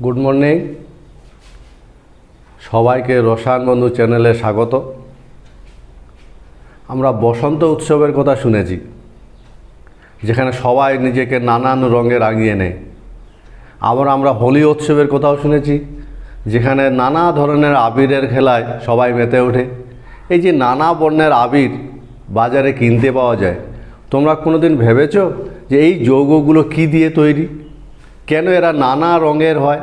Good morning, সবাইকে রসায়ন বন্ধু চ্যানেলে স্বাগত। আমরা বসন্ত উৎসবের কথা শুনেছি, যেখানে সবাই নিজেকে নানান রঙে রাঙিয়ে নেয়। আবার আমরা হোলি উৎসবের কথাও শুনেছি, যেখানে নানা ধরনের আবিরের খেলায় সবাই মেতে ওঠে। এই যে নানা বর্ণের আবির বাজারে কিনতে পাওয়া যায়, তোমরা কোনোদিন ভেবেছো যে এই যৌগগুলো কী দিয়ে তৈরি, কেন এরা নানা রঙের হয়?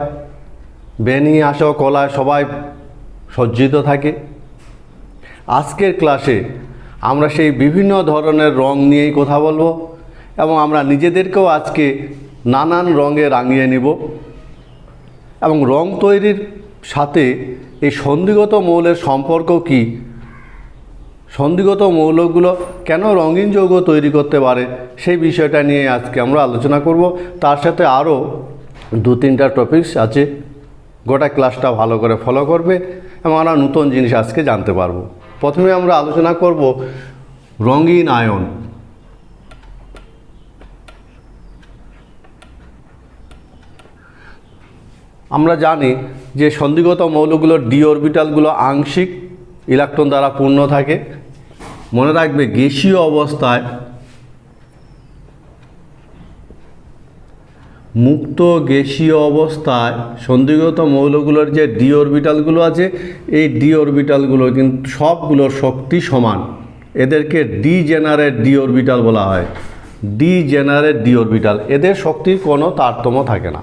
বেনি আসো কলায় সবাই সজ্জিত থাকে। আজকের ক্লাসে আমরা সেই বিভিন্ন ধরনের রং নিয়েই কথা বলবো এবং আমরা নিজেদেরকেও আজকে নানান রঙে রাঙিয়ে নিব। এবং রং তৈরির সাথে এই সন্ধিগত মৌলের সম্পর্ক কি, সন্ধিগত মৌলগুলো কেন রঙিন যৌগ তৈরি করতে পারে, সেই বিষয়টা নিয়ে আজকে আমরা আলোচনা করব। তার সাথে আরও দু তিনটা টপিকস আছে। গোটা ক্লাসটা ভালো করে ফলো করবে এবং আমরা নতুন জিনিস আজকে জানতে পারবো। প্রথমে আমরা আলোচনা করব রঙিন আয়ন। আমরা জানি যে সন্ধিগত মৌলগুলোর ডি অরবিটালগুলো আংশিক ইলেকট্রন দ্বারা পূর্ণ থাকে। মনে রাখবে, গ্যাসীয় অবস্থায় মুক্ত গ্যাসীয় অবস্থায় সন্ধিগত মৌলগুলোর যে ডি অরবিটালগুলো আছে, এই ডি অরবিটালগুলো কিন্তু সবগুলোর শক্তি সমান। এদেরকে ডিজেনারেট ডি অরবিটাল বলা হয়। ডিজেনারেট ডি অরবিটাল, এদের শক্তির কোনো তারতম্য থাকে না।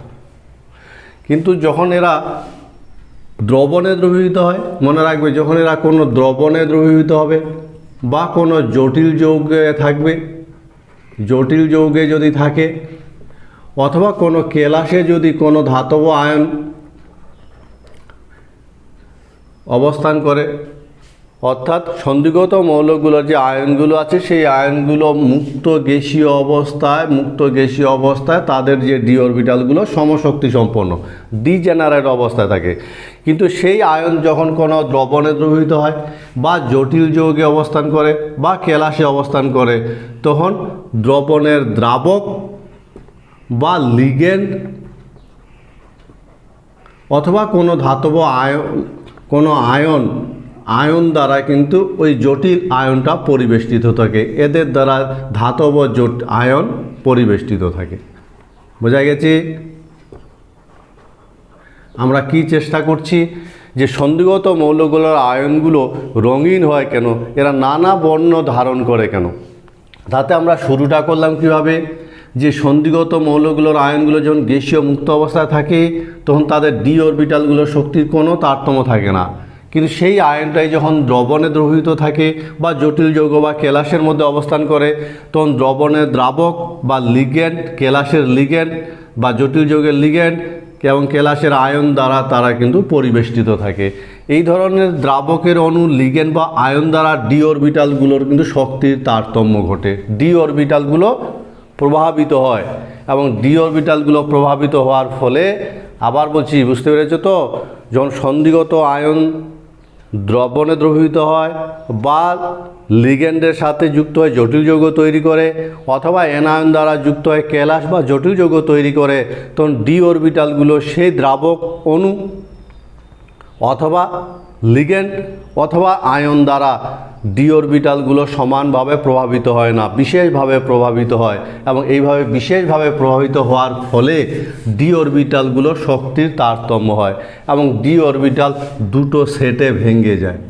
কিন্তু যখন এরা দ্রবণে দ্রবীভূত হয়, মনে রাখবে, যখন এরা কোনো দ্রবণে দ্রবীভূত হবে বা কোনো জটিল যৌগে থাকবে, জটিল যৌগে যদি থাকে অথবা কোনো কেলাসে যদি কোনো ধাতব আয়ন অবস্থান করে, অর্থাৎ সন্ধিগত মৌলগুলোর যে আয়নগুলো আছে সেই আয়নগুলো মুক্ত গ্যাসীয় অবস্থায় তাদের যে ডি অরবিটালগুলো সমশক্তি সম্পন্ন ডিজেনারেট অবস্থায় থাকে। কিন্তু সেই আয়ন যখন কোনো দ্রবণে দ্রবীভূত হয় বা জটিল যৌগে অবস্থান করে বা কেলাসে অবস্থান করে, তখন দ্রবণের দ্রাবক বা লিগেন্ড অথবা কোনো ধাতব আয়ন দ্বারা কিন্তু ওই জটিল আয়নটা পরিবেষ্টিত থাকে। এদের দ্বারা ধাতব আয়ন পরিবেষ্টিত থাকে। বোঝা গেছে? আমরা কি চেষ্টা করছি যে সন্ধিগত মৌলগুলোর আয়নগুলো রঙিন হয় কেন, এরা নানা বর্ণ ধারণ করে কেন। তাতে আমরা শুরুটা করলাম কিভাবে, যে সন্ধিগত মৌলগুলোর আয়নগুলো যখন গ্যাসীয় মুক্ত অবস্থায় থাকে তখন তাদের ডি অরবিটালগুলোর শক্তির কোনো তারতম্য থাকে না। কিন্তু সেই আয়নটাই যখন দ্রবণে দ্রবীভূত থাকে বা জটিল যৌগ বা কেলাসের মধ্যে অবস্থান করে, তখন দ্রবণের দ্রাবক বা লিগ্যান্ড, কেলাসের লিগ্যান্ড বা জটিল যৌগের লিগ্যান্ড এবং কেলাসের আয়ন দ্বারা তারা কিন্তু পরিবেষ্টিত থাকে। এই ধরনের দ্রাবকের অণু লিগ্যান্ড বা আয়ন দ্বারা ডি অরবিটালগুলোর কিন্তু শক্তির তারতম্য ঘটে। ডি অরবিটালগুলো প্রভাবিত হয় এবং ডি অরবিটালগুলো প্রভাবিত হওয়ার ফলে, আবার বলছি, বুঝতে পেরেছো তো, যখন সন্ধিগত আয়ন দ্রবণে দ্রবীভূত হয় বা লিগ্যান্ডের সাথে যুক্ত হয়ে জটিল যৌগ তৈরি করে অথবা এনায়ন দ্বারা যুক্ত হয়ে কেলাস বা জটিল যৌগ তৈরি করে, তখন ডি অরবিটালগুলো সেই দ্রাবক অণু অথবা লিগ্যান্ড অথবা আয়ন দ্বারা ডি অরবিটালগুলো সমানভাবে প্রভাবিত হয় না, বিশেষভাবে প্রভাবিত হয়। এবং এইভাবে বিশেষভাবে প্রভাবিত হওয়ার ফলে ডি অরবিটালগুলো শক্তির তারতম্য হয় এবং ডি অরবিটাল দুটো সেটে ভেঙে যায়।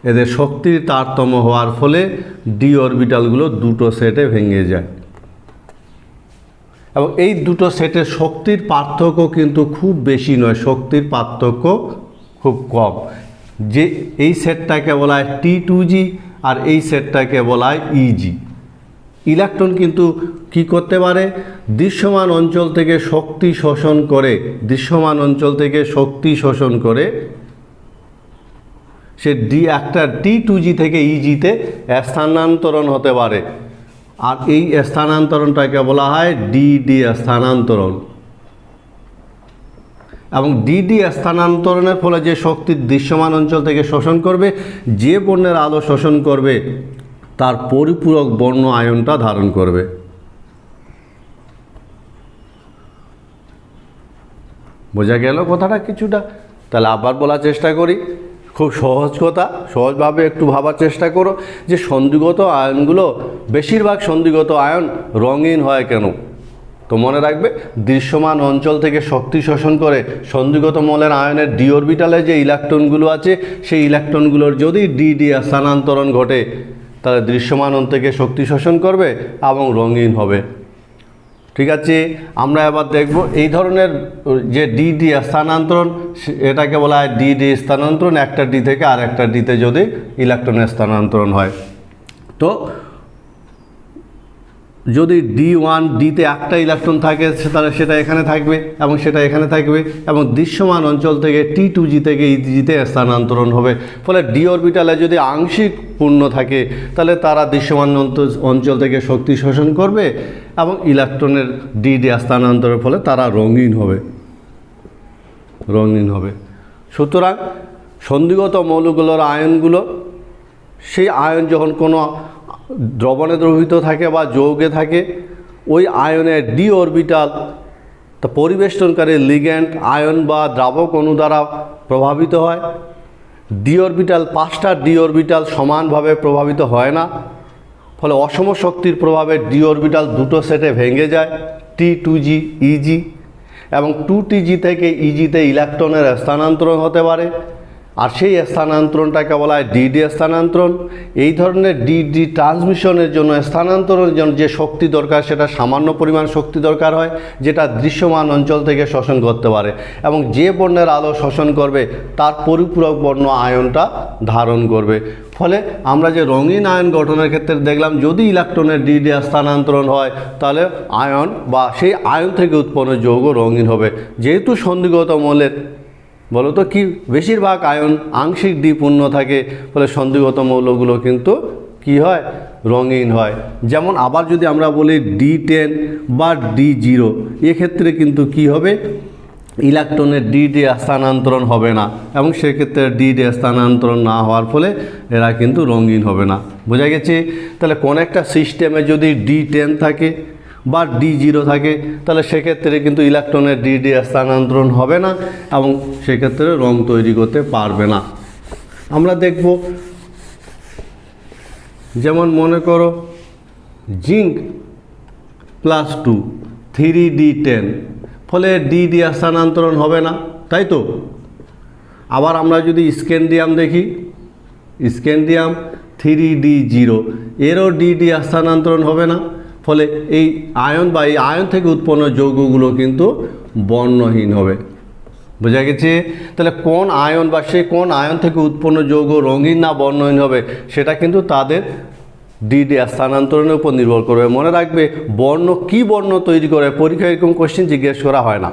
এদের শক্তির তারতম্য হওয়ার ফলে ডি অরবিটালগুলো দুটো সেটে ভেঙে যায়। এবং এই দুটো সেটের শক্তির পার্থক্য কিন্তু খুব বেশি নয়, শক্তির পার্থক্য খুব কম। যে এই সেটটাকে বলা হয় T2G আর এই সেটটাকে বলা হয় EG। ইলেকট্রন কিন্তু কি করতে পারে, দৃশ্যমান অঞ্চল থেকে শক্তি শোষণ করে সে একটা T2G থেকে EG-তে স্থানান্তরণ হতে পারে। আর এই স্থানান্তরণটাকে বলা হয় DD স্থানান্তরণ। এবং ডিডি স্থানান্তরণের ফলে যে শক্তি দৃশ্যমান অঞ্চল থেকে শোষণ করবে, যে বর্ণের আলো শোষণ করবে তার পরিপূরক বর্ণ আয়নটা ধারণ করবে। বোঝা গেল কথাটা কিছুটা? তাহলে আবার বলার চেষ্টা করি, খুব সহজ কথা, সহজভাবে একটু ভাবার চেষ্টা করো যে সন্ধিগত আয়নগুলো, বেশিরভাগ সন্ধিগত আয়ন রঙিন হয় কেন? তো মনে রাখবে, দৃশ্যমান অঞ্চল থেকে শক্তি শোষণ করে সন্ধিগত মৌলের আয়নের ডি অরবিটালে যে ইলেকট্রনগুলো আছে সেই ইলেকট্রনগুলোর যদি ডি স্থানান্তরণ ঘটে তাহলে দৃশ্যমান অঞ্চল থেকে শক্তি শোষণ করবে এবং রঙিন হবে। ঠিক আছে, আমরা এবার দেখব এই ধরনের যে ডি স্থানান্তরণ, এটাকে বলা হয় ডি স্থানান্তরণ, একটা ডি থেকে আর একটা ডিতে যদি ইলেকট্রনের স্থানান্তরণ হয়। তো যদি ডিতে একটা ইলেকট্রন থাকে তাহলে সেটা এখানে থাকবে এবং সেটা এখানে থাকবে, এবং দৃশ্যমান অঞ্চল থেকে T2G থেকে ইজিতে স্থানান্তরণ হবে। ফলে ডি অরবিটালে যদি আংশিক পূর্ণ থাকে তাহলে তারা দৃশ্যমান অঞ্চল থেকে শক্তি শোষণ করবে এবং ইলেকট্রনের ডি স্থানান্তরের ফলে তারা রঙিন হবে। সুতরাং সন্ধিগত মৌলগুলোর আয়নগুলো, সেই আয়ন যখন কোনো দ্রবণে দ্রবীভূত থাকে বা যৌগে থাকে, ওই আয়নের ডি অরবিটাল তা পরিবেষ্টনকারী লিগ্যান্ড আয়ন বা দ্রাবক অণু দ্বারা প্রভাবিত হয়। ডি অরবিটাল, 5টা ডি অরবিটাল সমানভাবে প্রভাবিত হয় না, ফলে অসম শক্তির প্রভাবে ডি অরবিটাল দুটো সেটে ভেঙে যায়, T2G EG, এবং 2TG থেকে ইজিতে ইলেকট্রনের স্থানান্তরণ হতে পারে। আর সেই স্থানান্তরণটাকে বলা হয় ডি স্থানান্তরণ। এই ধরনের ডি ট্রান্সমিশনের জন্য, স্থানান্তরণের জন্য যে শক্তি দরকার সেটা সামান্য পরিমাণ শক্তি দরকার হয়, যেটা দৃশ্যমান অঞ্চল থেকে শোষণ করতে পারে, এবং যে বর্ণের আলো শোষণ করবে তার পরিপূরক বর্ণ আয়নটা ধারণ করবে। ফলে আমরা যে রঙিন আয়ন গঠনের ক্ষেত্রে দেখলাম, যদি ইলেকট্রনের ডি স্থানান্তরণ হয় তাহলে আয়ন বা সেই আয়ন থেকে উৎপন্ন যৌগ রঙিন হবে। যেহেতু সন্ধিগত মৌলের বলো তো কি বেশিরভাগ আয়ন আংশিক দ্বিপূর্ণ থাকে, ফলে সন্ধিগত মৌলগুলো কিন্তু কি হয়, রঙিন হয়। যেমন আবার যদি আমরা বলি D10 বা D0, এক্ষেত্রে কিন্তু কি হবে, ইলেকট্রনের ডি স্থানান্তরণ হবে না, এবং সেক্ষেত্রে ডি স্থানান্তরণ না হওয়ার ফলে এরা কিন্তু রঙিন হবে না। বোঝা গেছে? তাহলে কোন একটা সিস্টেমে যদি D10 থাকে বা D0 থাকে তাহলে সেক্ষেত্রে কিন্তু ইলেকট্রনের ডি স্থানান্তরণ হবে না এবং সেক্ষেত্রে রং তৈরি করতে পারবে না। আমরা দেখব, যেমন মনে করো জিঙ্ক +2 3D10, ফলে ডি স্থানান্তরণ হবে না, তাই তো? আবার আমরা যদি স্ক্যান্ডিয়াম দেখি, স্ক্যান্ডিয়াম 3D0, এরও ডি স্থানান্তরণ হবে না, ফলে এই আয়ন বা এই আয়ন থেকে উৎপন্ন যৌগগুলো কিন্তু বর্ণহীন হবে। বোঝা গেছে? তাহলে কোন আয়ন বা সেই কোন আয়ন থেকে উৎপন্ন যৌগ রঙিন না বর্ণহীন হবে সেটা কিন্তু তাদের ডি স্থানান্তরণের উপর নির্ভর করবে। মনে রাখবে, বর্ণ কি বর্ণ তৈরি করে পরীক্ষায় এরকম কোশ্চেন জিজ্ঞেস করা হয় না,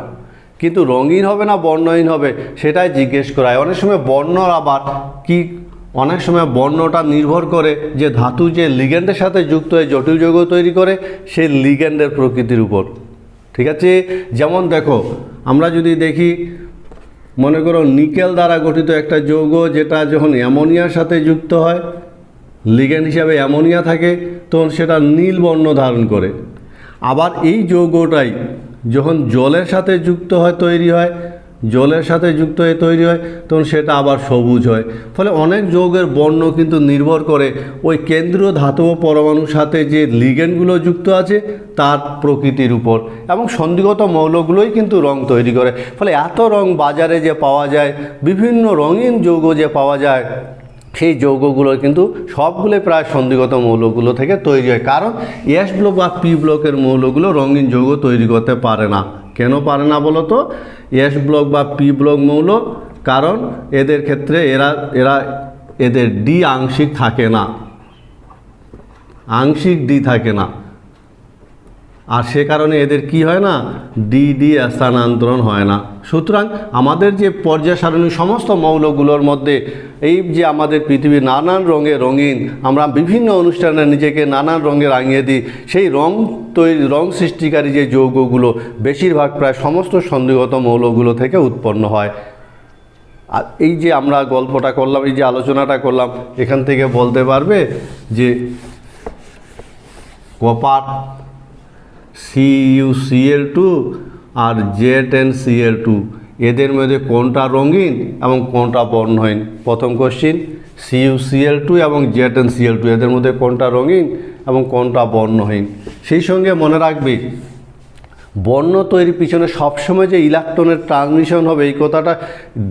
কিন্তু রঙিন হবে না বর্ণহীন হবে সেটাই জিজ্ঞেস করা হয়। অনেক সময় বর্ণ আবার কি, অনেক সময় বর্ণটা নির্ভর করে যে ধাতু যে লিগ্যান্ডের সাথে যুক্ত হয়ে জটিল যৌগ তৈরি করে সেই লিগ্যান্ডের প্রকৃতির উপর। ঠিক আছে? যেমন দেখো, আমরা যদি দেখি, মনে করো নিকেল দ্বারা গঠিত একটা যৌগ, যেটা যখন অ্যামোনিয়ার সাথে যুক্ত হয়, লিগ্যান্ড হিসাবে অ্যামোনিয়া থাকে, তখন সেটা নীল বর্ণ ধারণ করে। আবার এই যৌগটাই যখন জলের সাথে যুক্ত হয়, তৈরি হয়, জলের সাথে যুক্ত হয়ে তৈরি হয়, তখন সেটা আবার সবুজ হয়। ফলে অনেক যৌগের বর্ণ কিন্তু নির্ভর করে ওই কেন্দ্রীয় ধাতব পরমাণুর সাথে যে লিগ্যান্ডগুলো যুক্ত আছে তার প্রকৃতির উপর, এবং সন্ধিগত মৌলগুলোই কিন্তু রং তৈরি করে। ফলে এত রং বাজারে যে পাওয়া যায়, বিভিন্ন রঙিন যৌগ যে পাওয়া যায়, সেই যৌগগুলো কিন্তু সবগুলোই প্রায় সন্ধিগত মৌলগুলো থেকে তৈরি হয়। কারণ এস ব্লক বা পি ব্লকের মৌলগুলো রঙিন যৌগ তৈরি করতে পারে না। কেন পারে না বলো তো? এস ব্লক বা পি ব্লক মৌল, কারণ এদের ক্ষেত্রে এদের ডি আংশিক থাকে না, আংশিক ডি থাকে না, আর সে কারণে এদের কি হয় না, ডি স্থানান্তরণ হয় না। সুতরাং আমাদের যে পর্যায় সারণী সমস্ত মৌলগুলোর মধ্যে এই যে আমাদের পৃথিবী নানান রঙে রঙিন, আমরা বিভিন্ন অনুষ্ঠানে নিজেকে নানান রঙে রাঙিয়ে দিই, সেই রং সৃষ্টিকারী যে যৌগগুলো বেশিরভাগ প্রায় সমস্ত সন্ধিগত মৌলগুলো থেকে উৎপন্ন হয়। আর এই যে আমরা গল্পটা করলাম, এই যে আলোচনাটা করলাম, এখান থেকে বলতে পারবে যে কপার CuCl2 আর Z10Cl2, এদের মধ্যে কোনটা রঙিন এবং কোনটা বর্ণহীন? প্রথম কোশ্চিন, CuCl2 এবং ZnCl2 এদের মধ্যে কোনটা রঙিন এবং কোনটা বর্ণহীন? সেই সঙ্গে মনে রাখবে বর্ণ তৈরির পিছনে সবসময় যে ইলেকট্রনের ট্রান্সমিশন হবে এই কথাটা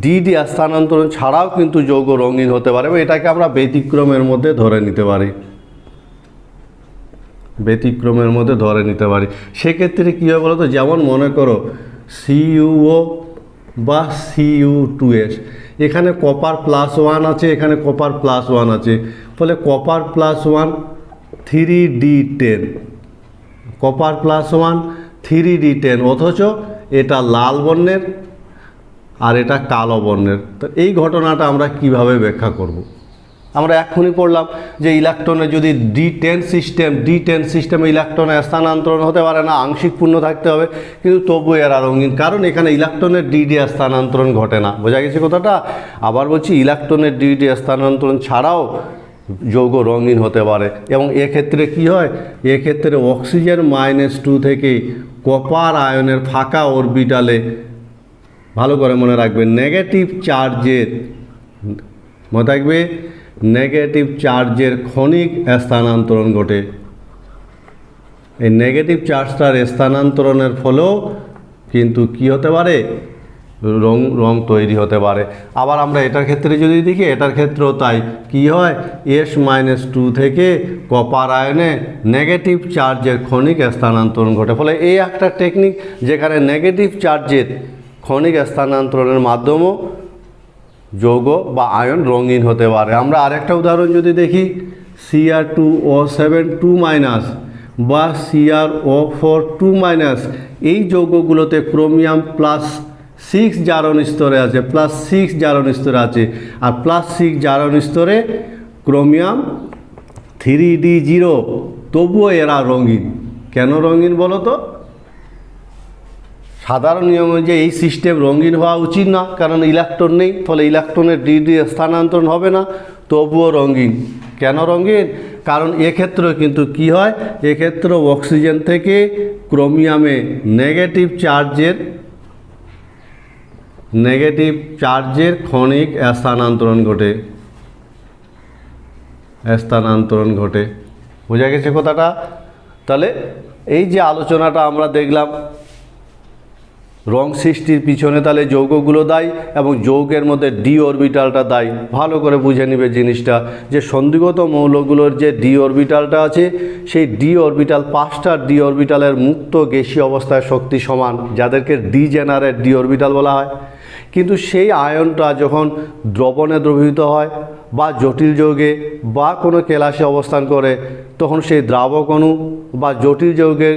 ডি স্থানান্তরণ ছাড়াও কিন্তু যৌগ রঙিন হতে পারে এবং এটাকে আমরা ব্যতিক্রমের মধ্যে ধরে নিতে পারি, ব্যতিক্রমের মধ্যে ধরে নিতে পারি। সেক্ষেত্রে কী হবে বলো তো, যেমন মনে করো CuO বা Cu2S, এখানে কপার +1 আছে, এখানে কপার +1 আছে, ফলে কপার +1 3D10, কপার +1 3D10, অথচ এটা লাল বর্ণের আর এটা কালো বর্ণের। তো এই ঘটনাটা আমরা কিভাবে ব্যাখ্যা করব? আমরা এখনই পড়লাম যে ইলেকট্রনে যদি D10 সিস্টেমে ইলেকট্রনের স্থানান্তরণ হতে পারে না, আংশিক পূর্ণ থাকতে হবে, কিন্তু তবু এরা রঙিন, কারণ এখানে ইলেকট্রনের ডি স্থানান্তরণ ঘটে না। বোঝা গেছে কথাটা? আবার বলছি, ইলেকট্রনের ডি স্থানান্তরণ ছাড়াও যৌগ রঙিন হতে পারে। এবং এক্ষেত্রে কি হয়, এক্ষেত্রে অক্সিজেন -2 থেকে কপার আয়নের ফাঁকা অরবিটালে, ভালো করে মনে রাখবে, নেগেটিভ চার্জের, মনে রাখবে নেগেটিভ চার্জের ক্ষণিক স্থানান্তরণ ঘটে। এই নেগেটিভ চার্জটার স্থানান্তরণের ফলেও কিন্তু কি হতে পারে, রং তৈরি হতে পারে। আবার আমরা এটার ক্ষেত্রে যদি দেখি, এটার ক্ষেত্রেও তাই। কি হয়, S-2 থেকে কপার আয়নে নেগেটিভ চার্জের ক্ষণিক স্থানান্তরণ ঘটে। ফলে এই একটা টেকনিক যেখানে নেগেটিভ চার্জের ক্ষণিক স্থানান্তরণের মাধ্যমেও যৌগ বা আয়ন রঙিন হতে পারে। আমরা আরেকটা উদাহরণ যদি দেখি, Cr2O7 2- বা CrO4 2-, এই যৌগগুলোতে ক্রোমিয়াম +6 জারণ স্তরে আছে, +6 জারণ স্তরে আছে, আর +6 জারণ স্তরে ক্রোমিয়াম 3D0, তবুও এরা রঙিন। কেন রঙিন বলো তো? সাধারণ নিয়ম অনুযায়ী এই সিস্টেম রঙিন হওয়া উচিত না, কারণ ইলেকট্রন নেই, ফলে ইলেকট্রনের ডি স্থানান্তরণ হবে না, তবুও রঙিন। কেন রঙিন? কারণ এক্ষেত্রে কিন্তু কি হয়, এক্ষেত্রে অক্সিজেন থেকে ক্রোমিয়ামে নেগেটিভ চার্জের ক্ষণিক স্থানান্তরণ ঘটে। বোঝা গেছে কথাটা? তাহলে এই যে আলোচনাটা আমরা দেখলাম, রং সৃষ্টির পিছনে তাহলে যৌগগুলো দায়ী এবং যৌগের মধ্যে ডি অরবিটালটা দায়ী। ভালো করে বুঝে নিবে জিনিসটা, যে সন্ধিগত মৌলগুলোর যে ডি অরবিটালটা আছে, সেই ডি অরবিটাল, 5টা ডি অরবিটালের মুক্ত গ্যাসীয় অবস্থায় শক্তি সমান, যাদেরকে ডিজেনারেট ডি অরবিটাল বলা হয়। কিন্তু সেই আয়নটা যখন দ্রবণে দ্রবীভূত হয় বা জটিল যৌগে বা কোনো কেলাসে অবস্থান করে, তখন সেই দ্রাবক অণু বা জটিল যৌগের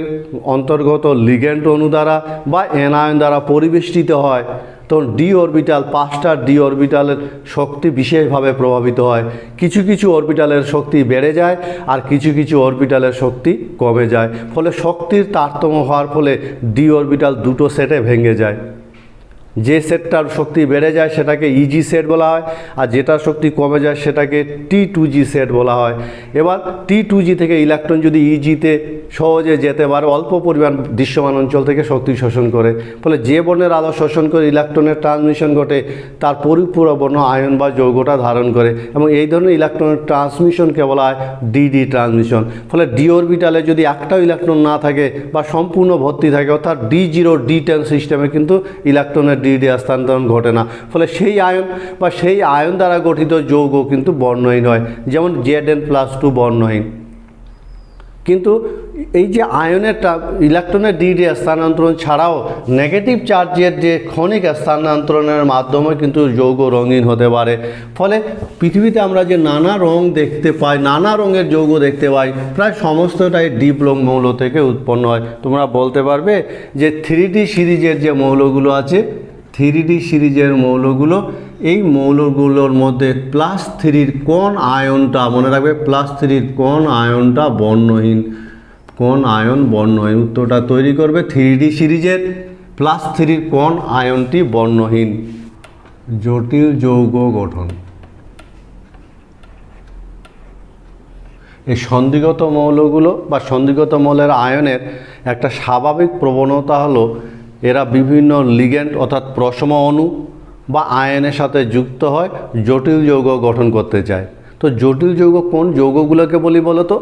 অন্তর্গত লিগ্যান্ড অণু দ্বারা বা অ্যানায়ন দ্বারা পরিবেষ্টিত হয়, তখন ডি অরবিটাল, 5টা ডি অরবিটালের শক্তি বিশেষভাবে প্রভাবিত হয়। কিছু কিছু অরবিটালের শক্তি বেড়ে যায় আর কিছু কিছু অরবিটালের শক্তি কমে যায়। ফলে শক্তির তারতম্য হওয়ার ফলে ডি অরবিটাল দুটো সেটে ভেঙে যায়। যে সেটটার শক্তি বেড়ে যায় সেটাকে ইজি সেট বলা হয়, আর যেটার শক্তি কমে যায় সেটাকে T2G সেট বলা হয়। এবার T2G থেকে ইলেকট্রন যদি ইজিতে সহজে যেতে পারে, অল্প পরিমাণ দৃশ্যমান অঞ্চল থেকে শক্তি শোষণ করে, ফলে যে বর্ণের আলো শোষণ করে ইলেকট্রনের ট্রান্সমিশন ঘটে, তার পরিপূরক বর্ণ আয়ন বা যৌগটা ধারণ করে, এবং এই ধরনের ইলেকট্রনের ট্রান্সমিশনকে বলা হয় ডি ট্রান্সমিশন। ফলে ডি অরবিটালে যদি একটাও ইলেকট্রন না থাকে বা সম্পূর্ণ ভর্তি থাকে, অর্থাৎ D0 D10 সিস্টেমে কিন্তু ইলেকট্রনের ডি স্থানান্তরণ ঘটে না। ফলে সেই আয়ন বা সেই আয়ন দ্বারা গঠিত যৌগ কিন্তু বর্ণহীন হয়, যেমন Zn+2 বর্ণহীন। কিন্তু এই যে আয়নের ইলেকট্রনের ডি স্থানান্তরণ ছাড়াও নেগেটিভ চার্জের যে ক্ষণিক স্থানান্তরণের মাধ্যমে কিন্তু যৌগ রঙিন হতে পারে। ফলে পৃথিবীতে আমরা যে নানা রং দেখতে পাই, নানা রঙের যৌগ দেখতে পাই, প্রায় সমস্তটাই ডিপ্লং মৌল থেকে উৎপন্ন হয়। তোমরা বলতে পারবে যে 3D সিরিজের যে মৌলগুলো আছে, 3D সিরিজের মৌলগুলো, এই মৌলগুলোর মধ্যে +3 কোন আয়নটা, মনে রাখবে, +3 কোন আয়নটা বর্ণহীন, কোন আয়ন বর্ণহীন? উত্তরটা তৈরি করবে 3D সিরিজের +3 কোন আয়নটি বর্ণহীন? জটিল যৌগ গঠন। এই সন্ধিগত মৌলগুলো বা সন্ধিগত মৌলের আয়নের একটা স্বাভাবিক প্রবণতা হলো এরা বিভিন্ন লিগ্যান্ড অর্থাৎ প্রশম অণু বা আয়নের সাথে যুক্ত হয় জটিল যৌগ গঠন করতে চায়। তো জটিল যৌগ কোন যৌগগুলোকে বলি বলো তো?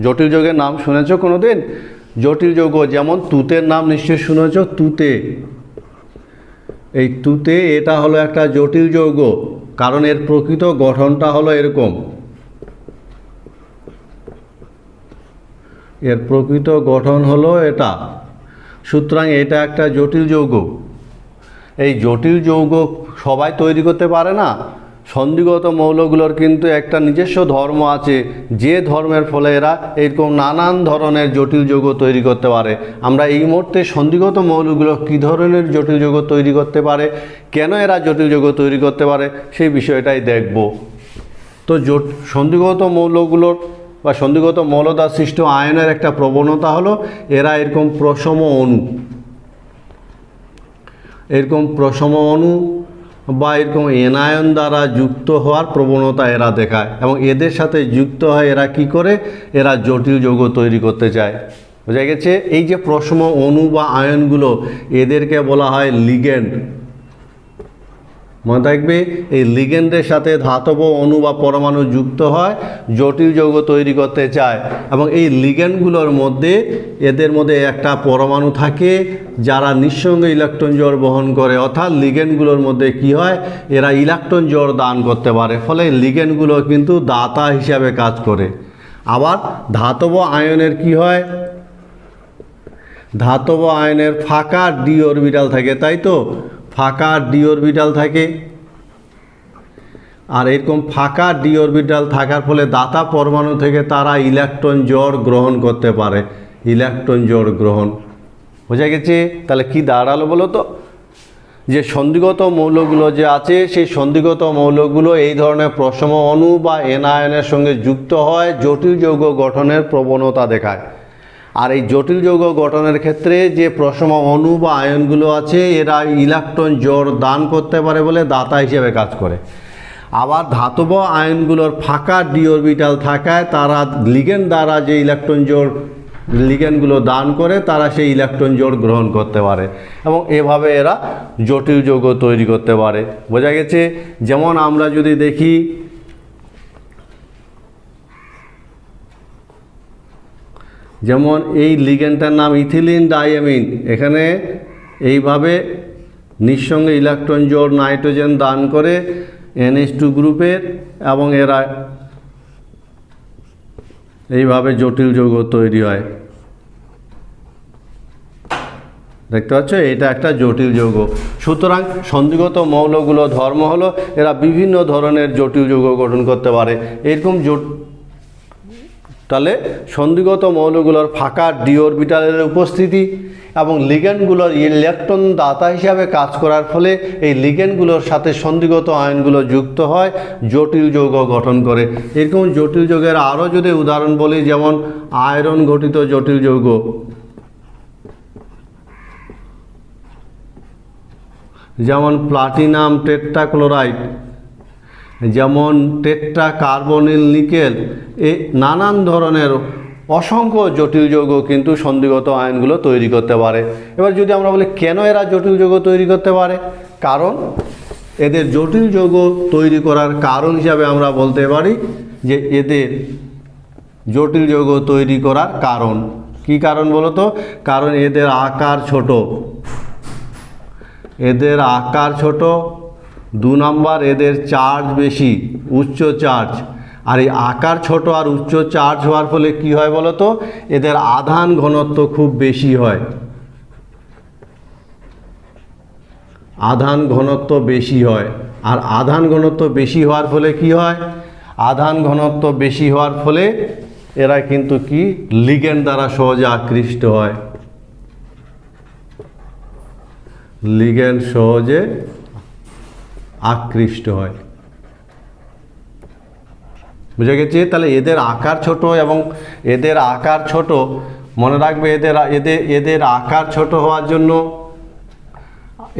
জটিল যৌগের নাম শুনেছ কোনো দিন? জটিল যৌগ যেমন তুতের নাম নিশ্চয়ই শুনেছ, তুতে। এই তুতে এটা হলো একটা জটিল যৌগ, কারণ এর প্রকৃত গঠনটা হলো এরকম। এর প্রকৃত গঠন হলো এটা, সুতরাং এটা একটা জটিল যৌগ। এই জটিল যৌগ সবাই তৈরি করতে পারে না। সন্ধিগত মৌলগুলোর কিন্তু একটা নিজস্ব ধর্ম আছে, যে ধর্মের ফলে এরা এরকম নানান ধরনের জটিল যৌগ তৈরি করতে পারে। আমরা এই মুহূর্তে সন্ধিগত মৌলগুলো কী ধরনের জটিল যৌগ তৈরি করতে পারে, কেন এরা জটিল যৌগ তৈরি করতে পারে, সেই বিষয়টাই দেখব। তো সন্ধিগত মৌলগুলোর বা সন্ধিগত মৌল দ্বারা সৃষ্ট আয়নের একটা প্রবণতা হলো এরা এরকম প্রশম অণু, এরকম প্রশম অণু বা এরকম এনায়ন দ্বারা যুক্ত হওয়ার প্রবণতা এরা দেখায়, এবং এদের সাথে যুক্ত হয় এরা কি করে, এরা জটিল যৌগ তৈরি করতে চায়। বোঝা গেছে? এই যে প্রশম অণু বা আয়নগুলো, এদেরকে বলা হয় লিগ্যান্ড। মনে থাকবে, এই লিগ্যান্ডের সাথে ধাতব অণু বা পরমাণু যুক্ত হয়, জটিল যৌগ তৈরি করতে চায়, এবং এই লিগ্যান্ডগুলোর মধ্যে এদের মধ্যে একটা পরমাণু থাকে যারা নিঃসঙ্গ ইলেকট্রন জোড় বহন করে, অর্থাৎ লিগ্যান্ডগুলোর মধ্যে কি হয়, এরা ইলেকট্রন জোড় দান করতে পারে, ফলে লিগ্যান্ডগুলো কিন্তু দাতা হিসাবে কাজ করে। আবার ধাতব আয়নের কি হয়, ধাতব আয়নের ফাঁকা ডি অরবিটাল থাকে, তাই তো? ফাঁকা ডি অরবিটাল থাকে, আর এরকম ফাঁকা ডি অরবিটাল থাকার ফলে দাতা পরমাণু থেকে তারা ইলেকট্রন জোড় গ্রহণ করতে পারে, ইলেকট্রন জোড় গ্রহণ। বোঝা গেছে? তাহলে কি দাঁড়ালো বলো তো? যে সন্ধিগত মৌলগুলো যে আছে, সেই সন্ধিগত মৌলগুলো এই ধরনের প্রশম অণু বা এনায়নের সঙ্গে যুক্ত হয়, জটিল যৌগ গঠনের প্রবণতা দেখায়। আর এই জটিল যৌগ গঠনের ক্ষেত্রে যে প্রশম অণু বা আয়নগুলো আছে, এরা ইলেকট্রন জোড় দান করতে পারে বলে দাতা হিসেবে কাজ করে। আবার ধাতব আয়নগুলোর ফাঁকা ডি অরবিটাল থাকায় তারা লিগ্যান্ড দ্বারা যে ইলেকট্রন জোড় লিগ্যান্ডগুলো দান করে, তারা সেই ইলেকট্রন জোড় গ্রহণ করতে পারে, এবং এভাবে এরা জটিল যৌগ তৈরি করতে পারে। বোঝা গেছে? যেমন আমরা যদি দেখি, যেমন এই লিগ্যান্ডটার নাম ইথিলিন ডাইঅ্যামিন, এখানে এইভাবে নিঃসঙ্গে ইলেকট্রন জোড় নাইট্রোজেন দান করে NH2 গ্রুপের, এবং এরা এইভাবে জটিল যৌগ তৈরি হয়। দেখতে পাচ্ছ, এটা একটা জটিল যৌগ। সুতরাং সন্ধিগত মৌলগুলো ধর্ম হলো এরা বিভিন্ন ধরনের জটিল যৌগ গঠন করতে পারে। এরকম তাহলে সন্ধিগত মৌলগুলোর ফাঁকা ডি অরবিটালের উপস্থিতি এবং লিগ্যান্ডগুলোর ইলেকট্রন দাতা হিসাবে কাজ করার ফলে এই লিগ্যান্ডগুলোর সাথে সন্ধিগত আয়নগুলো যুক্ত হয়, জটিল যৌগ গঠন করে। এরকম জটিল যৌগের আরও যদি উদাহরণ বলি, যেমন আয়রন গঠিত জটিল যৌগ, যেমন প্লাটিনাম টেট্রাক্লোরাইড, যেমন টেট্রা কার্বনিল নিকেল, এই নানান ধরনের অসংখ্য জটিল যৌগ কিন্তু সন্ধিগত আয়নগুলো তৈরি করতে পারে। এবার যদি আমরা বলি কেন এরা জটিল যৌগ তৈরি করতে পারে, কারণ এদের জটিল যৌগ তৈরি করার কারণ হিসাবে আমরা বলতে পারি যে এদের জটিল যৌগ তৈরি করার কারণ কি কারণ বলো তো? কারণ এদের আকার ছোট, এদের আকার ছোট, 2 নম্বর এদের চার্জ বেশি, উচ্চ চার্জ। আর এই আকার ছোট আর উচ্চ চার্জ হওয়ার ফলে কি হয় বলো তো? এদের আধান ঘনত্ব খুব বেশি হয়, আধান ঘনত্ব বেশি হয়। আর আধান ঘনত্ব বেশি হওয়ার ফলে কি হয়? আধান ঘনত্ব বেশি হওয়ার ফলে এরা কিন্তু কি লিগ্যান্ড দ্বারা সহজে আকৃষ্ট হয়, লিগ্যান্ড সহজে আকৃষ্ট হয়। বুঝে গেছে? তাহলে এদের আকার ছোট, এবং এদের আকার ছোট, মনে রাখবে এদের আকার ছোট হওয়ার জন্য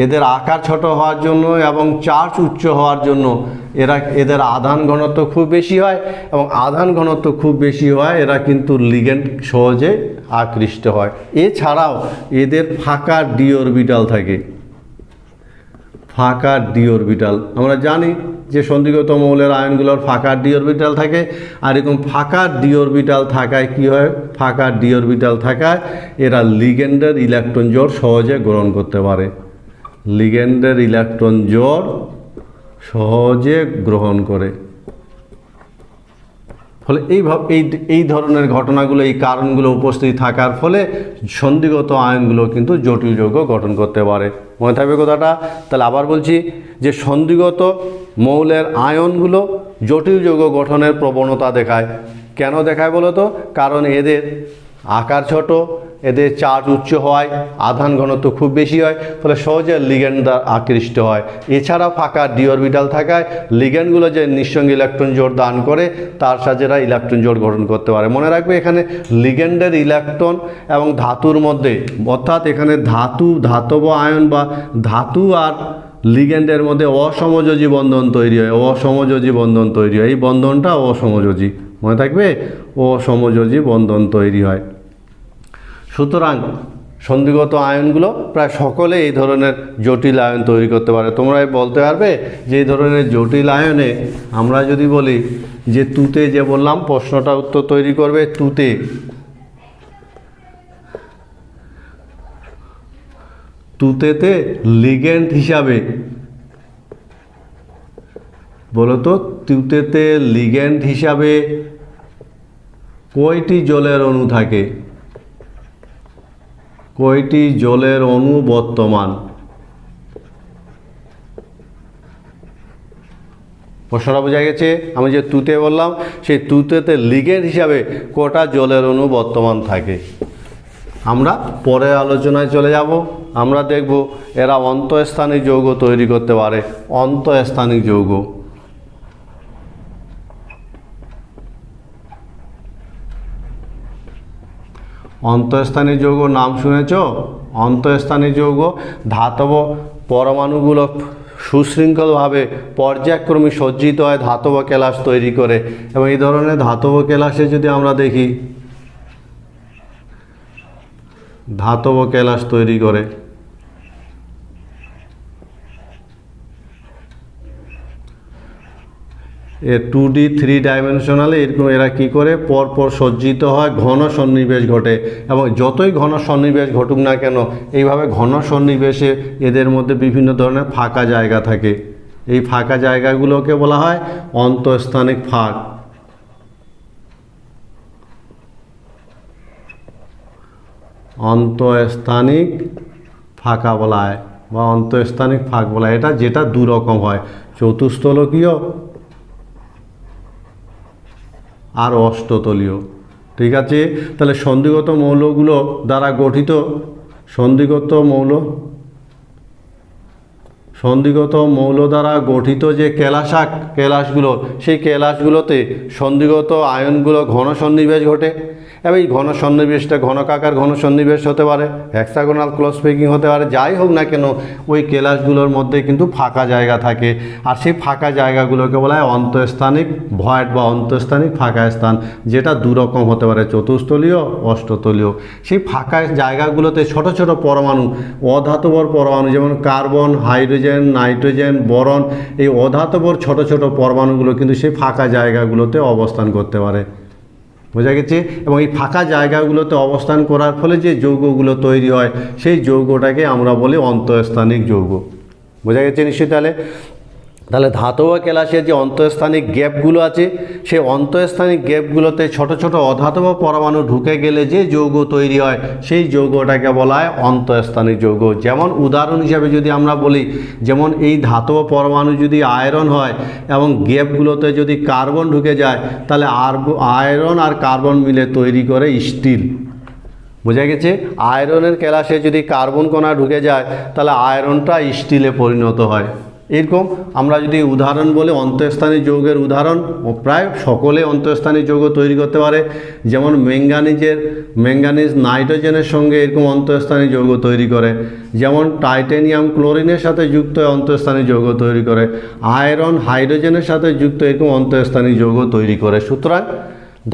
এদের আকার ছোট হওয়ার জন্য এবং চার্জ উচ্চ হওয়ার জন্য এদের আধান ঘনত্ব খুব বেশি হয়, এবং আধান ঘনত্ব খুব বেশি হয় এরা কিন্তু লিগ্যান্ড সহজে আকৃষ্ট হয়। এছাড়াও এদের ফাঁকা ডি অরবিটাল থাকে, ফাঁকা ডি অরবিটাল। আমরা জানি যে সন্ধিগত মৌলের আয়নগুলোর ফাঁকা ডি অরবিটাল থাকে, আর এরকম ফাঁকা ডি অরবিটাল থাকায় কী হয়, ফাঁকা ডি অরবিটাল থাকায় এরা লিগ্যান্ডের ইলেকট্রন জোড় সহজে গ্রহণ করতে পারে, লিগ্যান্ডের ইলেকট্রন জোড় সহজে গ্রহণ করে। ফলে এই ধরনের ঘটনাগুলো, এই কারণগুলো উপস্থিত থাকার ফলে সন্ধিগত আয়নগুলো কিন্তু জটিল যৌগ গঠন করতে পারে। মনে থাকবে কথাটা? তাহলে আবার বলছি যে সন্ধিগত মৌলের আয়নগুলো জটিল যৌগ গঠনের প্রবণতা দেখায়। কেন দেখায় বলো তো? কারণ এদের আকার ছোট, এদের চার্জ উচ্চ হওয়ায় আধান ঘনত্ব খুব বেশি হয়, ফলে সহজে লিগ্যান্ড আকৃষ্ট হয়। এছাড়া ফাঁকা ডি অরবিটাল থাকায় লিগ্যান্ডগুলো যে নিঃসঙ্গ ইলেকট্রন জোড় দান করে তার সাথে এরা ইলেকট্রন জোড় গঠন করতে পারে। মনে রাখবে এখানে লিগ্যান্ডের ইলেকট্রন এবং ধাতুর মধ্যে, অর্থাৎ এখানে ধাতব আয়ন বা ধাতু আর লিগ্যান্ডের মধ্যে অসমযোজী বন্ধন তৈরি হয়, অসমযোজী বন্ধন তৈরি হয়। এই বন্ধনটা অসমযোজী, মনে থাকবে, অসমযোজী বন্ধন তৈরি হয়। সুতরাং সন্ধিগত আয়নগুলো প্রায় সকলে এই ধরনের জটিল আয়ন তৈরি করতে পারে। তোমরা বলতে পারবে যে এই ধরনের জটিল আয়নে আমরা যদি বলি যে তুতে, যে বললাম প্রশ্নটা উত্তর তৈরি করবে, তুতেতে লিগ্যান্ড হিসাবে, বলো তো তুতেতে লিগ্যান্ড হিসাবে কয়টি জলের অণু থাকে? কয়টি জলের অণু বর্তমান? প্রশ্নটা বোঝা গেছে? আমি যে তুতে বললাম সেই তুতেতে লিগ্যান্ড হিসাবে কটা জলের অণু বর্তমান থাকে। আমরা পরে আলোচনায় চলে যাব, আমরা দেখব এরা অন্তঃস্থানিক যৌগ তৈরি করতে পারে। অন্তঃস্থানিক যৌগ, অন্তঃস্থানিক যৌগ নাম শুনেছ? অন্তঃস্থানিক যৌগ ধাতব পরমাণুগুলো সুশৃঙ্খলভাবে পর্যায়ক্রমে সজ্জিত হয় ধাতব কেলাস তৈরি করে, এবং এই ধরনের ধাতব কেলাসে যদি আমরা দেখি, ধাতব কেলাস তৈরি করে, এ 2D 3 ডাইমেনশনালে এরকম এরা কী করে পরপর সজ্জিত হয়, ঘন সন্নিবেশ ঘটে, এবং যতই ঘন সন্নিবেশ ঘটুক না কেন এইভাবে ঘন সন্নিবেশে এদের মধ্যে বিভিন্ন ধরনের ফাঁকা জায়গা থাকে। এই ফাঁকা জায়গাগুলোকে বলা হয় অন্তঃস্থানিক ফাঁক। অন্তঃস্থানিক ফাঁকা বলা হয় বা অন্তঃস্থানিক ফাঁক বলা হয়। এটা যেটা দুরকম হয়, চতুস্থলকীয় আর অষ্টতলীয়। ঠিক আছে? তাহলে সন্ধিগত মৌলগুলো দ্বারা গঠিত, সন্ধিগত মৌল দ্বারা গঠিত যে কেলাসগুলো, সেই কেলাসগুলোতে সন্ধিগত আয়নগুলো ঘন সন্নিবেশ ঘটে, এবং এই ঘন সন্নিবেশটা ঘনকাকার ঘন সন্নিবেশ হতে পারে, হেক্সাগোনাল ক্লোজ প্যাকিং হতে পারে, যাই হোক না কেন ওই কেলাসগুলোর মধ্যে কিন্তু ফাঁকা জায়গা থাকে, আর সেই ফাঁকা জায়গাগুলোকে বলা হয় অন্তঃস্থানিক ভয়েড বা অন্তঃস্থানিক ফাঁকা স্থান, যেটা দুরকম হতে পারে, চতুস্থলীয়, অষ্টতলীয়। সেই ফাঁকা জায়গাগুলোতে ছোট ছোট পরমাণু, অধাতবর পরমাণু, যেমন কার্বন, হাইড্রোজেন, নাইট্রোজেন, বোরন, এই অধাতবর ছোট ছোট পরমাণুগুলো কিন্তু সেই ফাঁকা জায়গাগুলোতে অবস্থান করতে পারে। বোঝা গেছে? এবং এই ফাঁকা জায়গাগুলোতে অবস্থান করার ফলে যে যৌগগুলো তৈরি হয় সেই যৌগটাকে আমরা বলি অন্তঃস্থানিক যৌগ। বোঝা গেছে নিশ্চয়ই? তাহলে ধাতব কেলাসের যে অন্তঃস্থানিক গ্যাপগুলো আছে, সেই অন্তঃস্থানিক গ্যাপগুলোতে ছোট ছোট অধাতব পরমাণু ঢুকে গেলে যে যৌগ তৈরি হয় সেই যৌগটাকে বলা হয় অন্তঃস্থানিক যৌগ। যেমন উদাহরণ হিসাবে যদি আমরা বলি, যেমন এই ধাতব পরমাণু যদি আয়রন হয় এবং গ্যাপগুলোতে যদি কার্বন ঢুকে যায়, তাহলে আয়রন আর কার্বন মিলে তৈরি করে স্টিল। বোঝা গেছে? আয়রনের কেলাসে যদি কার্বন কণা ঢুকে যায় তাহলে আয়রনটা স্টিলে পরিণত হয়। এরকম আমরা যদি উদাহরণ বলি অন্তঃস্থানীয় যৌগের উদাহরণ, প্রায় সকলে অন্তঃস্থানীয় যৌগ তৈরি করতে পারে। যেমন ম্যাঙ্গানিজ নাইট্রোজেনের সঙ্গে এরকম অন্তঃস্থানীয় যৌগ তৈরি করে, যেমন টাইটানিয়াম ক্লোরিনের সাথে যুক্ত অন্তঃস্থানীয় যৌগ তৈরি করে, আয়রন হাইড্রোজেনের সাথে যুক্ত এরকম অন্তঃস্থানীয় যৌগ তৈরি করে। সুতরাং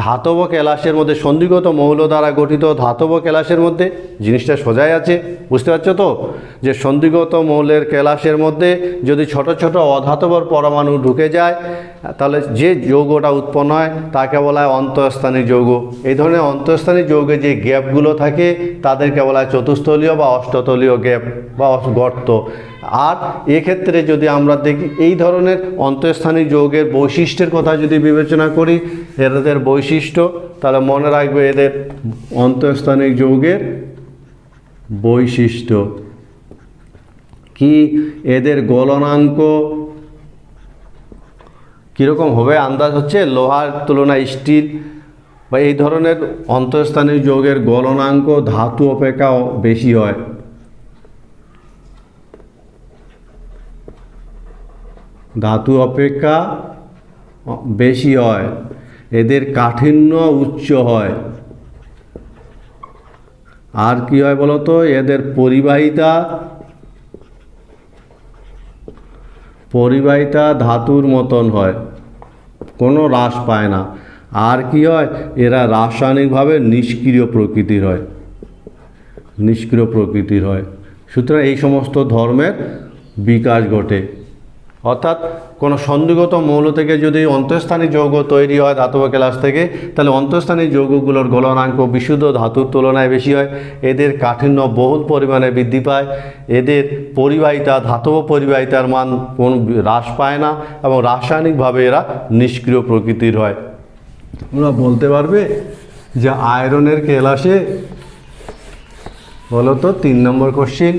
ধাতব কেলাসের মধ্যে সন্ধিগত মৌল দ্বারা গঠিত ধাতব কেলাসের মধ্যে জিনিসটা সোজাই আছে, বুঝতে পারছো তো, যে সন্ধিগত মৌলের কেলাসের মধ্যে যদি ছোট ছোট অধাতব পরমাণু ঢুকে যায় তাহলে যে যৌগটা উৎপন্ন হয় তাকে বলা হয় অন্তঃস্থানীয় যৌগ। এই ধরনের অন্তঃস্থানীয় যৌগে যে গ্যাপগুলো থাকে তাদেরকে বলা হয় চতুস্থলীয় বা অষ্টতলীয় গ্যাপ বা গর্ত। আর এক্ষেত্রে যদি আমরা দেখি এই ধরনের অন্তঃস্থানীয় যৌগের বৈশিষ্ট্যের কথা যদি বিবেচনা করি, এদের বৈশিষ্ট্য, তাহলে মনে রাখবে এদের অন্তঃস্থানীয় যৌগের বৈশিষ্ট্য কি, এদের গলনাঙ্ক কীরকম হবে আন্দাজ হচ্ছে, লোহার তুলনায় স্টিল বা এই ধরনের অন্তঃস্থানীয় যৌগের গলনাঙ্ক ধাতু অপেক্ষা বেশি হয়। ধাতু অপেক্ষা বেশি হয়, এদের কাঠিন্য উচ্চ হয়। আর কি হয় বলতো, এদের পরিবাহিতা ধাতুর মতন হয়, কোনো হ্রাস পায় না। আর কি হয়, এরা রাসায়নিকভাবে নিষ্ক্রিয় প্রকৃতির হয়। সুতরাং এই সমস্ত ধর্মের বিকাশ ঘটে। অর্থাৎ কোনো সন্ধিগত মৌল থেকে যদি অন্তঃস্থানীয় যৌগ তৈরি হয় ধাতব কেলাস থেকে, তাহলে অন্তঃস্থানীয় যৌগগুলোর গলনাঙ্ক বিশুদ্ধ ধাতুর তুলনায় বেশি হয়, এদের কাঠিন্য বহুল পরিমাণে বৃদ্ধি পায়, এদের পরিবাহিতা ধাতব পরিবাহিতার মান কোন হ্রাস পায় না এবং রাসায়নিকভাবে এরা নিষ্ক্রিয় প্রকৃতির হয়। তোমরা বলতে পারবে যে আয়রনের কেলাসে, বলো তো 3 নম্বর কোশ্চিন,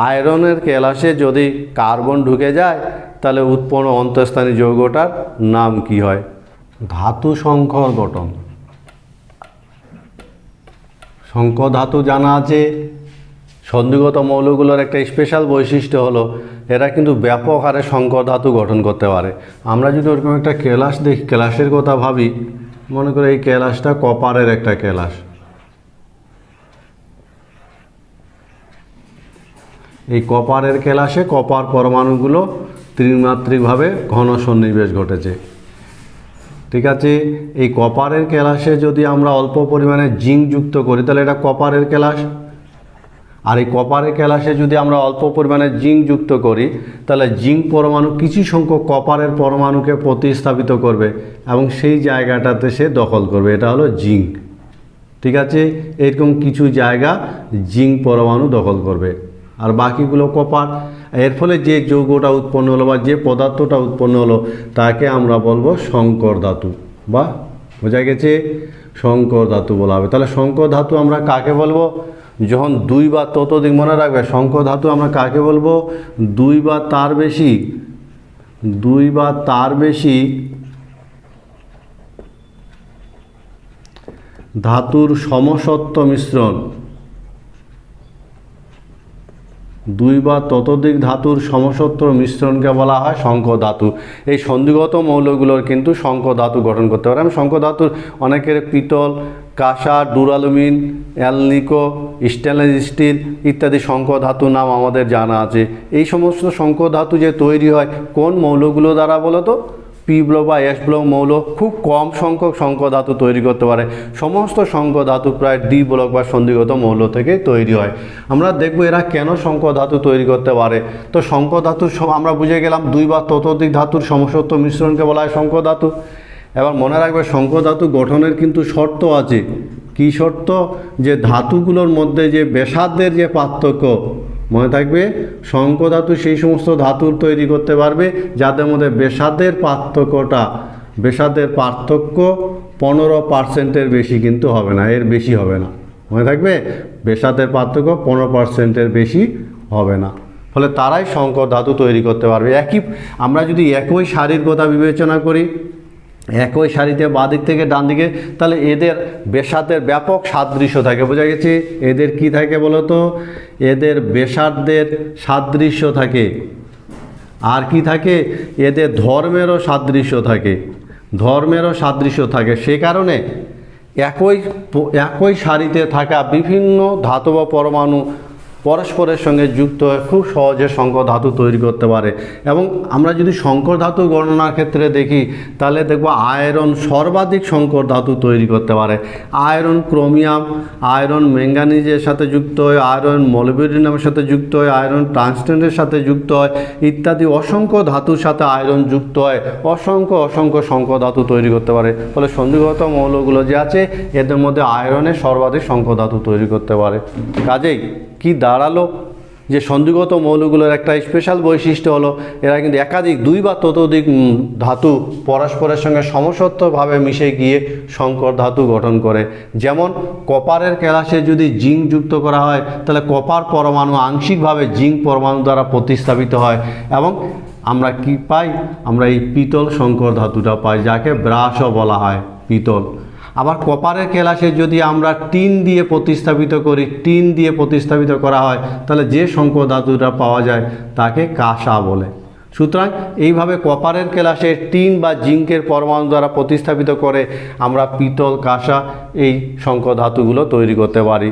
আয়রনের কেলাসে যদি কার্বন ঢুকে যায় তাহলে উৎপন্ন অন্তঃস্থানীয় যৌগটার নাম কি হয়? ধাতু সংকর গঠন। সংকর ধাতু জানা আছে। সন্ধিগত মৌলগুলোর একটা স্পেশাল বৈশিষ্ট্য হলো এরা কিন্তু ব্যাপক হারে সংকর ধাতু গঠন করতে পারে। আমরা যদি ওরকম একটা কেলাস দেখি, কেলাসের কথা ভাবি, মনে করি এই কেলাসটা কপারের একটা কেলাস। এই কপারের কেলাসে কপার পরমাণুগুলো ত্রিমাত্রিকভাবে ঘন সন্নিবেশ ঘটেছে, ঠিক আছে। এই কপারের কেলাসে যদি আমরা অল্প পরিমাণে জিঙ্ক যুক্ত করি তাহলে এটা কপারের কেলাস। আর এই কপারের কেলাসে যদি আমরা অল্প পরিমাণে জিঙ্ক যুক্ত করি তাহলে জিঙ্ক পরমাণু কিছু সংখ্যক কপারের পরমাণুকে প্রতিস্থাপিত করবে এবং সেই জায়গাটাতে সে দখল করবে, এটা হলো জিঙ্ক, ঠিক আছে। এরকম কিছু জায়গা জিঙ্ক পরমাণু দখল করবে আর বাকিগুলো কপার। এর ফলে যে যৌগটা উৎপন্ন হলো বা যে পদার্থটা উৎপন্ন হলো তাকে আমরা বলবো সংকর ধাতু, বা বোঝা গেছে, সংকর ধাতু বলা হবে। তাহলে সংকর ধাতু আমরা কাকে বলবো? যখন 2 বা ততোধিক, মনে রাখবে সংকর ধাতু আমরা কাকে বলবো? 2 বা তার বেশি ধাতুর সমসত্ব মিশ্রণ, 2 বা ততোধিক ধাতুর সমসত্ব মিশ্রণকে বলা হয় সংকর ধাতু। এই সন্ধিগত মৌলগুলোর কিন্তু সংকর ধাতু গঠন করতে পারে। আমি সংকর ধাতুর অনেকের পিতল, কাঁসা, ডুরালুমিন, অ্যালনিকো, স্টেনলেস স্টিল ইত্যাদি সংকর ধাতুর নাম আমাদের জানা আছে। এই সমস্ত সংকর ধাতু যে তৈরি হয় কোন মৌলগুলো দ্বারা বলো তো? পি ব্লক বা এস ব্লক মৌল খুব কম সংখ্যক সংকর ধাতু তৈরি করতে পারে। সমস্ত সংকর ধাতু প্রায় ডি ব্লক বা সন্ধিগত মৌল থেকে তৈরি হয়। আমরা দেখব এরা কেন সংকর ধাতু তৈরি করতে পারে। তো সংকর ধাতুর আমরা বুঝে গেলাম 2 বা ততোধিক ধাতুর সমসত্ব মিশ্রণকে বলা হয় সংকর ধাতু। এবার মনে রাখবে সংকর ধাতু গঠনের কিন্তু শর্ত আছে। কি শর্ত? যে ধাতুগুলোর মধ্যে যে ব্যাসার্ধের যে পার্থক্য, মনে থাকবে সংকর ধাতু সেই সমস্ত ধাতুর তৈরি করতে পারবে যাদের মধ্যে ব্যাসার্ধের পার্থক্য 15%-এর বেশি কিন্তু হবে না, এর বেশি হবে না। মনে থাকবে ব্যাসার্ধের পার্থক্য 15%-এর বেশি হবে না, ফলে তারাই সংকর ধাতু তৈরি করতে পারবে। আমরা যদি একই সারির কথা বিবেচনা করি, একই সারিতে বাঁ দিক থেকে ডান দিকে, তাহলে এদের ব্যাসার্ধের ব্যাপক সাদৃশ্য থাকে। বোঝা গেছে? এদের কি থাকে বলো তো? এদের ব্যাসার্ধের সাদৃশ্য থাকে। আর কি থাকে? এদের ধর্মেরও সাদৃশ্য থাকে। ধর্মেরও সাদৃশ্য থাকে। সে কারণে একই সারিতে থাকা বিভিন্ন ধাতব পরমাণু পরস্পরের সঙ্গে যুক্ত হয়ে খুব সহজে সংকর ধাতু তৈরি করতে পারে। এবং আমরা যদি সংকর ধাতু গণনার ক্ষেত্রে দেখি, তাহলে দেখব আয়রন সর্বাধিক সংকর ধাতু তৈরি করতে পারে। আয়রন ক্রোমিয়াম, আয়রন ম্যাঙ্গানিজের সাথে যুক্ত হয়, আয়রন মলিবডিনামের সাথে যুক্ত হয়, আয়রন টাংস্টেনের সাথে যুক্ত হয়, ইত্যাদি অসংখ্য ধাতুর সাথে আয়রন যুক্ত হয় অসংখ্য সংকর ধাতু তৈরি করতে পারে। ফলে সন্ধিগত মৌলগুলো যে আছে, এদের মধ্যে আয়রনের সর্বাধিক সংকর ধাতু তৈরি করতে পারে। কাজেই কি দাঁড়ালো? যে সন্ধিগত মৌলগুলোর একটা স্পেশাল বৈশিষ্ট্য হলো এরা কিন্তু একাধিক 2 বা ততোধিক ধাতু পরস্পরের সঙ্গে সমসত্বভাবে মিশে গিয়ে সংকর ধাতু গঠন করে। যেমন কপারের কেলাসে যদি জিঙ্ক যুক্ত করা হয়, তাহলে কপার পরমাণু আংশিকভাবে জিঙ্ক পরমাণু দ্বারা প্রতিস্থাপিত হয় এবং আমরা কি পাই? আমরা এই পিতল সংকর ধাতুটা পাই, যাকে ব্রাশও বলা হয়, পিতল। আবার কপারের কেলাসে যদি আমরা টিন দিয়ে প্রতিস্থাপিত করি, টিন দিয়ে প্রতিস্থাপিত করা হয়, তাহলে যে সংকর ধাতুটা পাওয়া যায় তাকে কাঁসা বলে। সুতরাং এইভাবে কপারের কেলাসে টিন বা জিঙ্কের পরমাণু দ্বারা প্রতিস্থাপিত করে আমরা পিতল, কাঁসা এই সংকর ধাতুগুলো তৈরি করতে পারি।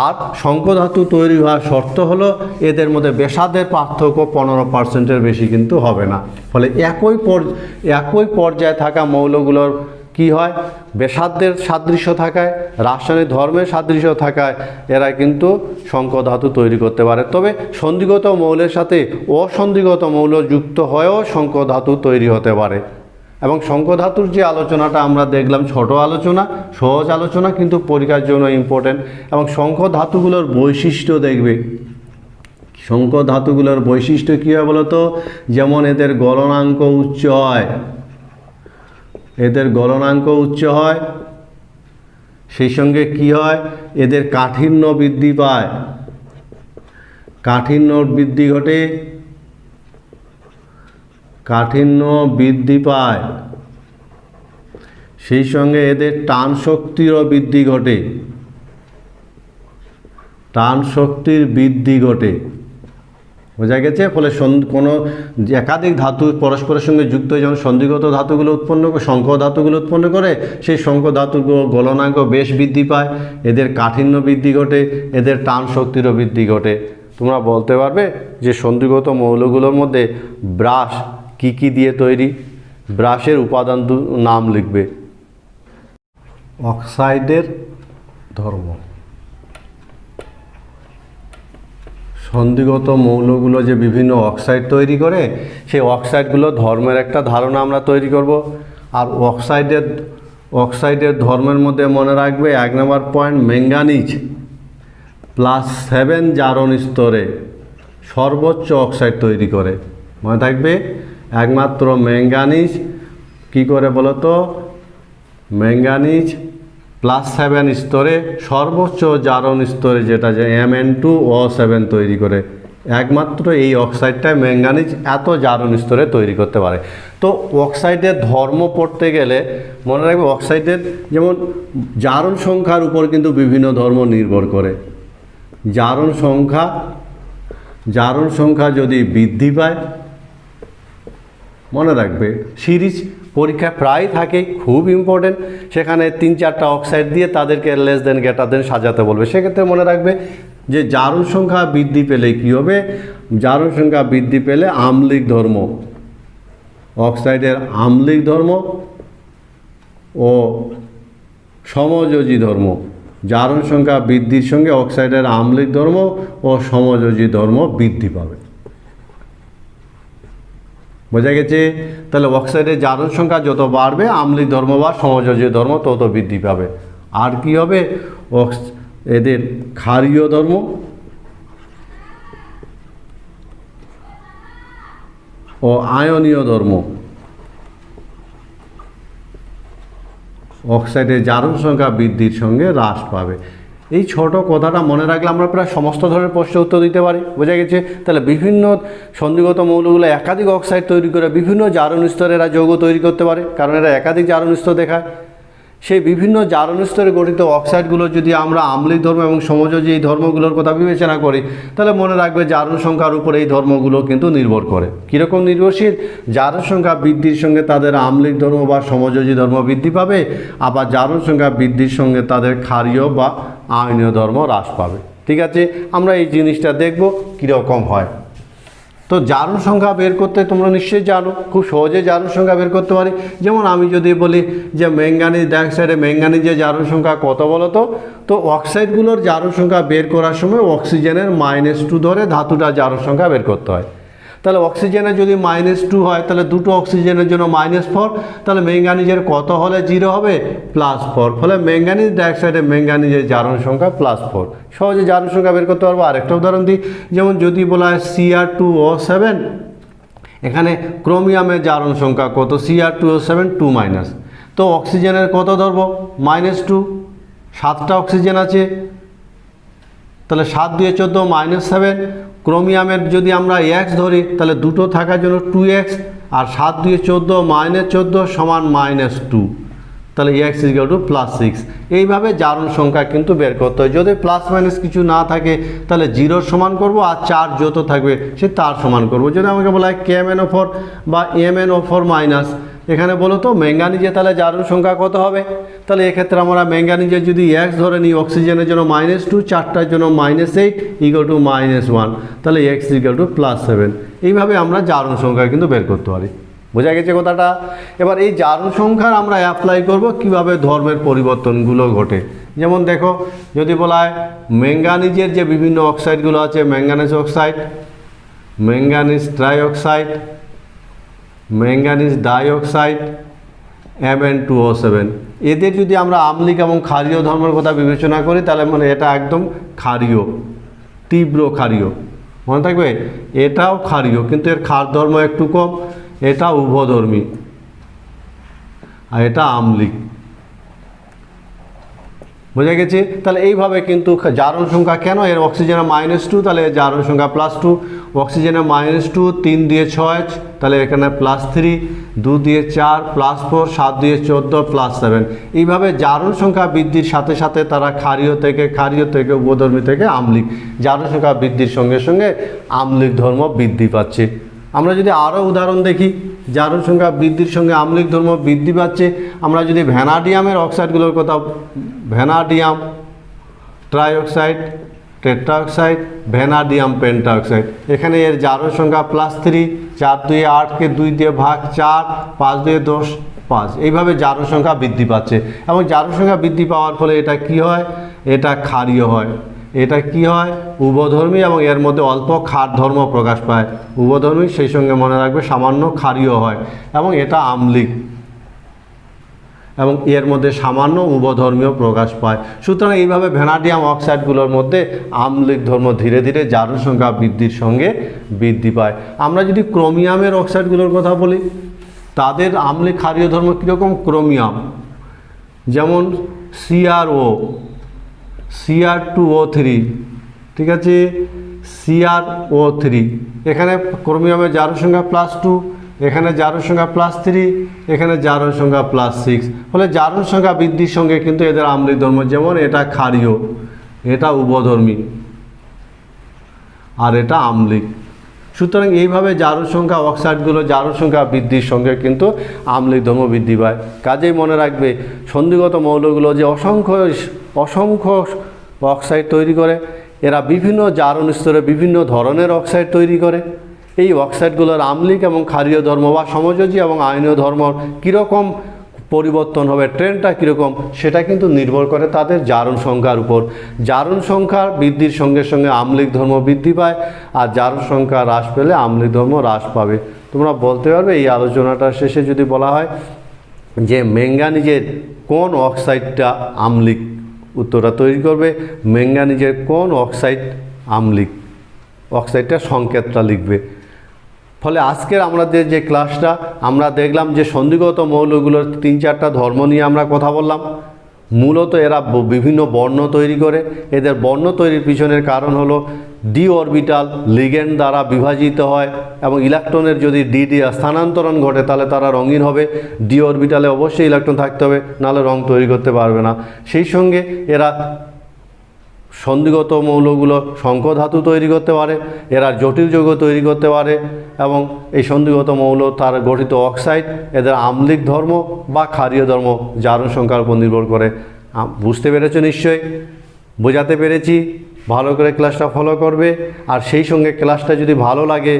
আর সংকর ধাতু তৈরি হওয়ার শর্ত হলো এদের মধ্যে ব্যাসার্ধের পার্থক্য 15%-এর বেশি কিন্তু হবে না। ফলে একই পর্যায়ে থাকা মৌলগুলোর কি হয়? ব্যাসার্ধের সাদৃশ্য থাকায়, রাসায়নিক ধর্মের সাদৃশ্য থাকায় এরা কিন্তু সংকর ধাতু তৈরি করতে পারে। তবে সন্ধিগত মৌলের সাথে অসন্ধিগত মৌল যুক্ত হয়েও সংকর ধাতু তৈরি হতে পারে। এবং সংকর ধাতুর যে আলোচনাটা আমরা দেখলাম, ছোট আলোচনা, সহজ আলোচনা, কিন্তু পরীক্ষার জন্য ইম্পর্টেন্ট। এবং সংকর ধাতুগুলোর বৈশিষ্ট্য দেখবে। সংকর ধাতুগুলোর বৈশিষ্ট্য কী হয় বলো তো? যেমন এদের গলনাঙ্ক উচ্চ হয়, এদের গলনাঙ্ক উচ্চ হয়, সেই সঙ্গে কি হয়? এদের কাঠিন্য বৃদ্ধি পায়, কাঠিন্য বৃদ্ধি ঘটে, কাঠিন্য বৃদ্ধি পায়, সেই সঙ্গে এদের টান শক্তিরও বৃদ্ধি ঘটে, টান শক্তির বৃদ্ধি ঘটে। বোঝা গেছে? ফলে কোনো একাধিক ধাতু পরস্পরের সঙ্গে যুক্ত হয়ে যেমন সন্ধিগত ধাতুগুলো উৎপন্ন করে, সংকর ধাতুগুলো উৎপন্ন করে, সেই সংকর ধাতুগুলো গলনাঙ্ক বেশ বৃদ্ধি পায়, এদের কাঠিন্য বৃদ্ধি ঘটে, এদের টান শক্তিরও বৃদ্ধি ঘটে। তোমরা বলতে পারবে যে সন্ধিগত মৌলগুলোর মধ্যে ব্রাশ কি কি দিয়ে তৈরি? ব্রাশের উপাদান নাম লিখবে। অক্সাইডের ধর্ম। সন্ধিগত মৌলগুলো যে বিভিন্ন অক্সাইড তৈরি করে, সেই অক্সাইডগুলো ধর্মের একটা ধারণা আমরা তৈরি করব। আর অক্সাইডের ধর্মের মধ্যে মনে রাখবে 1 নম্বর পয়েন্ট, ম্যাঙ্গানিজ +7 জারণ স্তরে সর্বোচ্চ অক্সাইড তৈরি করে। মনে থাকবে, একমাত্র ম্যাঙ্গানিজ কী করে বলো তো? ম্যাঙ্গানিজ +7 স্তরে সর্বোচ্চ জারণ স্তরে, যেটা যে Mn2O7 তৈরি করে, একমাত্র এই অক্সাইডটাই ম্যাঙ্গানিজ এত জারণ স্তরে তৈরি করতে পারে। তো অক্সাইডের ধর্ম পড়তে গেলে মনে রাখবে, অক্সাইডের যেমন জারণ সংখ্যার উপর কিন্তু বিভিন্ন ধর্ম নির্ভর করে। জারণ সংখ্যা যদি বৃদ্ধি পায়, মনে রাখবে সিরিজ পরীক্ষায় প্রায় থাকে, খুব ইম্পর্টেন্ট, সেখানে 3-4টা অক্সাইড দিয়ে তাদেরকে লেস দেন গ্রেটার দেন সাজাতে বলবে। সেক্ষেত্রে মনে রাখবে যে জারণ সংখ্যা বৃদ্ধি পেলে কী হবে? জারণ সংখ্যা বৃদ্ধি পেলে আম্লিক ধর্ম, অক্সাইডের আম্লিক ধর্ম ও সমযোজী ধর্ম, জারণ সংখ্যা বৃদ্ধির সঙ্গে অক্সাইডের আম্লিক ধর্ম ও সমযোজী ধর্ম বৃদ্ধি পাবে। বোঝা গেছে? তাহলে অক্সাইডের জারণ সংখ্যা যত বাড়বে, আম্লিক ধর্ম বা সমযোজী ধর্ম তত বৃদ্ধি পাবে। আর কি হবে? এদের ক্ষারীয় ধর্ম ও আয়নীয় ধর্ম, অক্সাইডের জারণ সংখ্যা বৃদ্ধির সঙ্গে হ্রাস পাবে। এই ছোট কথাটা মনে রাখলে আমরা প্রায় সমস্ত ধরনের প্রশ্নের উত্তর দিতে পারি। বোঝা গেছে? তাহলে বিভিন্ন সন্ধিগত মৌলগুলো একাধিক অক্সাইড তৈরি করে বিভিন্ন জারণ স্তরে এরা যৌগ তৈরি করতে পারে, কারণ এরা একাধিক জারণ স্তর দেখায়। সেই বিভিন্ন জারণ স্তরে গঠিত অক্সাইডগুলো যদি আমরা আম্লিক ধর্ম এবং সমযোজী এই ধর্মগুলোর কথা বিবেচনা করি, তাহলে মনে রাখবে জারণ সংখ্যার উপর এই ধর্মগুলো কিন্তু নির্ভর করে। কীরকম নির্ভরশীল? জারণ সংখ্যা বৃদ্ধির সঙ্গে তাদের আম্লিক ধর্ম বা সমযোজী ধর্ম বৃদ্ধি পাবে, আবার জারণ সংখ্যা বৃদ্ধির সঙ্গে তাদের ক্ষারীয় বা আয়নীয় ধর্ম হ্রাস পাবে। ঠিক আছে, আমরা এই জিনিসটা দেখব কীরকম হয়। তো জারণ সংখ্যা বের করতে তোমরা নিশ্চয়ই জানো, খুব সহজে জারণ সংখ্যা বের করতে পারি। যেমন আমি যদি বলি যে ম্যাঙ্গানিজ ডাইঅক্সাইডে ম্যাঙ্গানিজের জারণ সংখ্যা কত বলো তো অক্সাইডগুলোর জারণ সংখ্যা বের করার সময় অক্সিজেনের -2 ধরে ধাতুটার জারণ সংখ্যা বের করতে হয়। তাহলে অক্সিজেনের যদি -2 হয়, তাহলে দুটো অক্সিজেনের জন্য -4, তাহলে ম্যাঙ্গানিজের কত হলে 0 হবে? +4। ফলে ম্যাঙ্গানিজ ডাইঅক্সাইডে ম্যাঙ্গানিজের জারণ সংখ্যা +4। সহজে জারণ সংখ্যা বের করতে পারবো। আরেকটা উদাহরণ দিই, যেমন যদি বলা হয় Cr2O7, এখানে ক্রোমিয়ামের জারণ সংখ্যা কত? Cr2O7 2-, তো অক্সিজেনের কত ধরবো? -2, 7টা অক্সিজেন আছে, তাহলে 7 × 2 = 14 -7। ক্রোমিয়ামের যদি আমরা x ধরি, তাহলে দুটো থাকার জন্য 2x, আর 7 × 2 = 14 -14 = -2, তাহলে x = +6। এইভাবে জারণ সংখ্যা কিন্তু বের করতে হয়। যদি প্লাস মাইনাস কিছু না থাকে তাহলে 0 সমান করব, আর 4 যত থাকবে সে তার সমান করব। যদি আমাকে বলা হয় KMnO4 বা MnO4-, এখানে বলো তো ম্যাঙ্গানিজে তাহলে জারণ সংখ্যা কত হবে? তাহলে এক্ষেত্রে আমরা ম্যাঙ্গানিজে যদি x ধরে নিই, অক্সিজেনের জন্য -2, 4টার জন্য -8 = -1, তাহলে x = +7। এইভাবে আমরা জারণ সংখ্যা কিন্তু বের করতে পারি। বোঝা গেছে কথাটা? এবার এই জারণ সংখ্যার আমরা অ্যাপ্লাই করব কিভাবে ধর্মের পরিবর্তনগুলো ঘটে। যেমন দেখো, যদি বলা হয় ম্যাঙ্গানিজের যে বিভিন্ন অক্সাইডগুলো আছে, manganese oxide, manganese trioxide, manganese dioxide, Mn2O7, এদের যদি আমরা আম্লিক এবং ক্ষারীয় ধর্মের কথা বিবেচনা করি, তাহলে মানে এটা একদম ক্ষারীয়, তীব্র ক্ষারীয়। মনে থাকবে, এটাও ক্ষারীয় কিন্তু এর ক্ষার ধর্ম একটু কম। এটা উভধর্মী, আর এটা আম্লিক। বোঝা গেছে? তাহলে এইভাবে কিন্তু জারণ সংখ্যা কেন? এর অক্সিজেনের -2, তাহলে জারণ সংখ্যা +2, অক্সিজেনের -2, 3 × 6, তাহলে এখানে +3, 2 × 4 +4, 7 × 14 +7। এইভাবে জারণ সংখ্যা বৃদ্ধির সাথে সাথে তারা ক্ষারীয় থেকে উভধর্মী থেকে আম্লিক, জারণ সংখ্যা বৃদ্ধির সঙ্গে সঙ্গে আম্লিক ধর্ম বৃদ্ধি পাচ্ছে। আমরা যদি আরও উদাহরণ দেখি, জারণ সংখ্যা বৃদ্ধির সঙ্গে আম্লিক ধর্ম বৃদ্ধি পাচ্ছে। আমরা যদি ভ্যানাডিয়ামের অক্সাইডগুলোর কথা, ভ্যানাডিয়াম ট্রাইঅক্সাইড, টেট্রাঅক্সাইড, ভ্যানাডিয়াম পেন্টাঅক্সাইড, এখানে এর জারণ সংখ্যা +3, 4 × 2 = 8, 2 দিয়ে ভাগ 4, 5 × 2 = 10, 5। এইভাবে জারণ সংখ্যা বৃদ্ধি পাচ্ছে, এবং জারণ সংখ্যা বৃদ্ধি পাওয়ার ফলে এটা কি হয়? এটা ক্ষারীয় হয়। এটা কি হয়? উভধর্মী, এবং এর মধ্যে অল্প ক্ষার ধর্ম প্রকাশ পায়। উভধর্মী, সেই সঙ্গে মনে রাখবে সামান্য ক্ষারীয় হয়, এবং এটা আম্লিক, এবং এর মধ্যে সামান্য উভধর্মীয় প্রকাশ পায়। সুতরাং এইভাবে ভ্যানাডিয়াম অক্সাইডগুলোর মধ্যে আম্লিক ধর্ম ধীরে ধীরে জারণ সংখ্যা বৃদ্ধির সঙ্গে বৃদ্ধি পায়। আমরা যদি ক্রোমিয়ামের অক্সাইডগুলোর কথা বলি, তাদের আম্লিক ক্ষারীয় ধর্ম কীরকম? ক্রোমিয়াম, যেমন CrO, Cr2O3, ঠিক আছে, CrO3, এখানে ক্রোমিয়ামের জারণ সংখ্যা +2, এখানে জারণ সংখ্যা +3, এখানে জারণ সংখ্যা +6। ফলে জারণ সংখ্যা বৃদ্ধির সঙ্গে কিন্তু এদের আম্লিক ধর্ম, যেমন এটা ক্ষারীয়, এটা উভধর্মী, আর এটা আম্লিক। সুতরাং এইভাবে জারণ সংখ্যা অক্সাইডগুলো জারণ সংখ্যা বৃদ্ধির সঙ্গে কিন্তু আম্লিক ধর্ম বৃদ্ধি পায়। কাজেই মনে রাখবে, সন্ধিগত মৌলগুলো যে অসংখ্য অক্সাইড তৈরি করে, এরা বিভিন্ন জারণ স্তরে বিভিন্ন ধরনের অক্সাইড তৈরি করে। এই অক্সাইডগুলোর আম্লিক এবং ক্ষারীয় ধর্ম বা সমযোজী এবং আয়নীয় ধর্ম কীরকম পরিবর্তন হবে, ট্রেন্ডটা কীরকম, সেটা কিন্তু নির্ভর করে তাদের জারণ সংখ্যার উপর। জারণ সংখ্যা বৃদ্ধির সঙ্গে সঙ্গে আম্লিক ধর্ম বৃদ্ধি পায়, আর জারণ সংখ্যা হ্রাস পেলে আম্লিক ধর্ম হ্রাস পাবে। তোমরা বলতে পারবে এই আলোচনাটার শেষে যদি বলা হয় যে ম্যাঙ্গানিজের কোন অক্সাইডটা আম্লিক, উত্তরটা তৈরি করবে ম্যাঙ্গানিজের কোন অক্সাইড আম্লিক, অক্সাইডটা সংকেতটা লিখবে। ফলে আজকের আমাদের যে ক্লাসটা আমরা দেখলাম যে সন্ধিগত মৌলগুলোর 3-4টা ধর্ম নিয়ে আমরা কথা বললাম। মূলত এরা বিভিন্ন বর্ণ তৈরি করে। এদের বর্ণ তৈরির পিছনের কারণ হলো ডি অরবিটাল লিগ্যান্ড দ্বারা বিভাজিত হয় এবং ইলেকট্রনের যদি ডি স্থানান্তরণ ঘটে তাহলে তারা রঙিন হবে। ডি অরবিটালে অবশ্যই ইলেকট্রন থাকতে হবে, নাহলে রং তৈরি করতে পারবে না। সেই সঙ্গে এরা সন্ধিগত মৌলগুলো শঙ্কধাতু তৈরি করতে পারে, এরা জটিল যৌগ তৈরি করতে পারে এবং এই সন্ধিগত মৌল তার গঠিত অক্সাইড এদের আম্লিক ধর্ম বা ক্ষারীয় ধর্ম জারণ সংখ্যার উপর নির্ভর করে। বুঝতে পেরেছো নিশ্চয়ই? বোঝাতে পেরেছি? ভালো করে ক্লাসটা ফলো করবে। আর সেই সঙ্গে ক্লাসটা যদি ভালো লাগে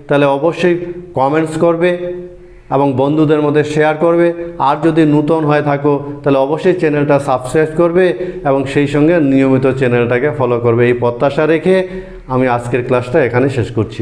তাহলে অবশ্যই কমেন্টস করবে এবং বন্ধুদের মধ্যে শেয়ার করবে। আর যদি নূতন হয়ে থাকো তাহলে অবশ্যই চ্যানেলটা সাবস্ক্রাইব করবে এবং সেই সঙ্গে নিয়মিত চ্যানেলটাকে ফলো করবে। এই প্রত্যাশা রেখে আমি আজকের ক্লাসটা এখানে শেষ করছি।